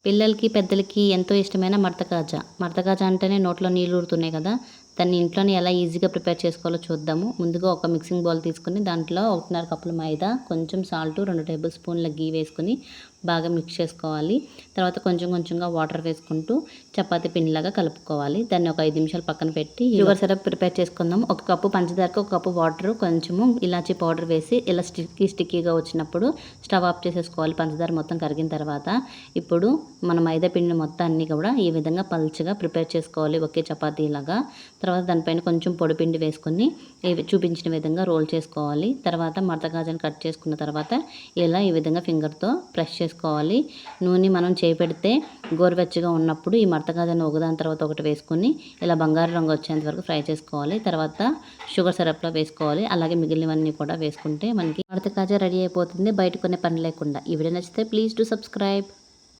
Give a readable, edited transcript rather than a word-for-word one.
పిల్లలకి, పెద్దలకి ఎంతో ఇష్టమైన మడత కాజా. మడత కాజా అంటేనే నోట్లో నీళ్ళు ఊరుతున్నాయి కదా! దాన్ని ఇంట్లోనే ఎలా ఈజీగా ప్రిపేర్ చేసుకోవాలో చూద్దాము. ముందుగా ఒక మిక్సింగ్ బౌల్ తీసుకొని దాంట్లో 1½ కప్పుల మైదా, కొంచెం సాల్టు, 2 టేబుల్ స్పూన్ల ఘీ వేసుకొని బాగా మిక్స్ చేసుకోవాలి. తర్వాత కొంచెం కొంచెంగా వాటర్ వేసుకుంటూ చపాతీ పిండిలాగా కలుపుకోవాలి. దాన్ని ఒక 5 నిమిషాలు పక్కన పెట్టి షుగర్ సిరప్ ప్రిపేర్ చేసుకుందాం. 1 కప్పు పంచదారకు 1 కప్పు వాటర్, కొంచెము ఇలాచీ పౌడర్ వేసి ఇలా స్టిక్కీగా వచ్చినప్పుడు స్టవ్ ఆఫ్ చేసేసుకోవాలి. పంచదార మొత్తం కరిగిన తర్వాత ఇప్పుడు మన మైదా పిండిని మొత్తాన్ని కూడా ఈ విధంగా పల్చగా ప్రిపేర్ చేసుకోవాలి, ఒకే చపాతీలాగా. తర్వాత దానిపైన కొంచెం పొడి పిండి వేసుకొని చూపించిన విధంగా రోల్ చేసుకోవాలి. తర్వాత మడత కాజాని కట్ చేసుకున్న తర్వాత ఇలా ఈ విధంగా ఫింగర్తో ప్రెస్ చేసుకోవాలి. నూనె మనం చేపెడితే గోరువెచ్చగా ఉన్నప్పుడు ఈ మడత కాజాని ఒకదాని తర్వాత ఒకటి వేసుకొని ఇలా బంగారు రంగు వచ్చేంత వరకు ఫ్రై చేసుకోవాలి. తర్వాత షుగర్ సిరప్లో వేసుకోవాలి. అలాగే మిగిలినవన్నీ కూడా వేసుకుంటే మనకి మడత కాజా రెడీ అయిపోతుంది, బయట కొనే పని లేకుండా. ఈ వీడియో నచ్చితే ప్లీజ్ డు సబ్స్క్రైబ్.